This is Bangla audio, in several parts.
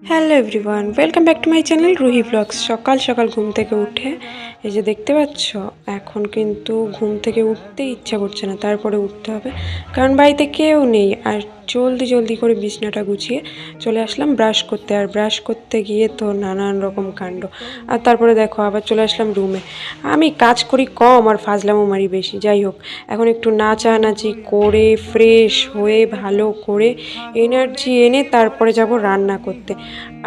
Hello everyone, welcome back to my channel Ruhi vlogs. সকাল সকাল ঘুম থেকে উঠে এই যে দেখতে পাচ্ছ, এখন কিন্তু ঘুম থেকে উঠতে ইচ্ছা করছে না, তারপরে উঠতে হবে কারণ বাড়িতে কেউ নেই। আর জলদি জলদি করে বিছনাটা গুছিয়ে চলে আসলাম ব্রাশ করতে। আর ব্রাশ করতে গিয়ে তো নানান রকম কাণ্ড। আর তারপরে দেখো আবার চলে আসলাম রুমে। আমি কাজ করি কম আর ফাজলামো মারি বেশি। যাই হোক, এখন একটু নাচানাচি করে ফ্রেশ হয়ে ভালো করে এনার্জি এনে তারপরে যাব রান্না করতে।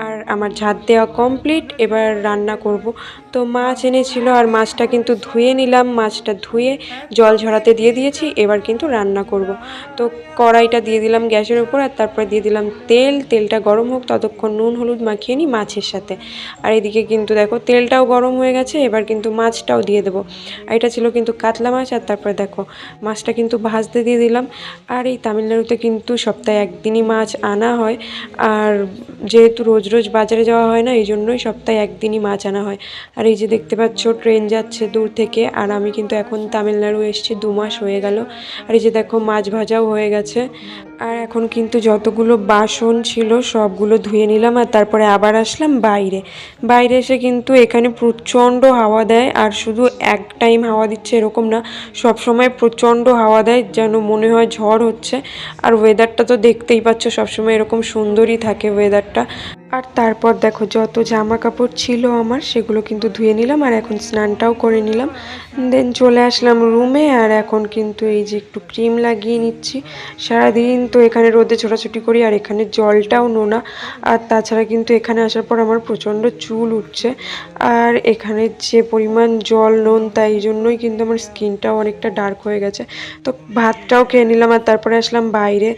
আর আমার ঝাঁট দেওয়া কমপ্লিট, এবার রান্না করব। তো মাছ এনেছিল আর মাছটা কিন্তু ধুয়ে নিলাম, মাছটা ধুয়ে জল ঝরাতে দিয়ে দিয়েছি। এবার কিন্তু রান্না করব। তো কড়াইটা দিয়ে দিলাম গ্যাসের উপর, আর তারপরে দিয়ে দিলাম তেলটা গরম হোক, ততক্ষণ নুন হলুদ মাখিয়ে নিই মাছের সাথে। আর এদিকে কিন্তু দেখো তেলটাও গরম হয়ে গেছে, এবার কিন্তু মাছটাও দিয়ে দেবো। আর এটা ছিল কিন্তু কাতলা মাছ। আর তারপরে দেখো মাছটা কিন্তু ভাজতে দিয়ে দিলাম। আর এই তামিলনাড়ুতে কিন্তু সপ্তাহে একদিনই মাছ আনা হয়। আর যেহেতু রোজ রোজ বাজারে যাওয়া হয় না, এই জন্যই সপ্তাহে একদিনই মাছ আনা হয়। আর এই যে দেখতে পাচ্ছ ট্রেন যাচ্ছে দূর থেকে। আর আমি কিন্তু এখন তামিলনাড়ু এসেছি 2 মাস হয়ে গেল। আর এই যে দেখো মাছ ভাজাও হয়ে গেছে। আর এখন কিন্তু যতগুলো বাসন ছিল সবগুলো ধুয়ে নিলাম। আর তারপরে আবার আসলাম বাইরে এসে কিন্তু এখানে প্রচণ্ড হাওয়া দেয়। আর শুধু এক টাইম হাওয়া দিচ্ছে এরকম না, সব সময় প্রচণ্ড হাওয়া দেয়, যেন মনে হয় ঝড় হচ্ছে। আর ওয়েদারটা তো দেখতেই পাচ্ছ, সবসময় এরকম সুন্দরই থাকে ওয়েদারটা। আর তারপর দেখো যত জামা কাপড় ছিল আমার সেগুলো কিন্তু ধুয়ে নিলাম। আর এখন স্নানটাও করে নিলাম, দেন চলে আসলাম রুমে। আর এখন কিন্তু এই যে একটু ক্রিম লাগিয়ে নিচ্ছি। সারাদিন তো এখানে রোদে ছোটাছুটি করি, আর এখানে জলটাও নোনা। আর তাছাড়া কিন্তু এখানে আসার পর আমার প্রচণ্ড চুল উঠছে। আর এখানে যে পরিমাণ জল নুন, তাই জন্যই কিন্তু আমার স্কিনটাও অনেকটা ডার্ক হয়ে গেছে। তো ভাতটাও খেয়ে নিলাম। আর তারপরে আসলাম বাইরে,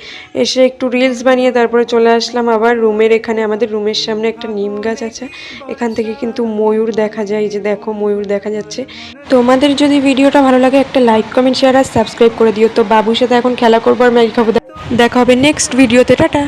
এসে একটু রিলস বানিয়ে তারপরে চলে আসলাম আবার রুমের এখানে। আমাদের রুমের সামনে একটা নিম গাছ আছে, এখান থেকে কিন্তু ময়ূর দেখা যায়। এই যে দেখো ময়ূর দেখা যাচ্ছে। তোমাদের যদি ভিডিওটা ভালো লাগে একটা লাইক কমেন্ট শেয়ার আর সাবস্ক্রাইব করে দিও। তো বাবুর সাথে এখন খেলা করবো আর ম্যাগি খাবো। দেখা হবে নেক্সট ভিডিওতে, টাটা।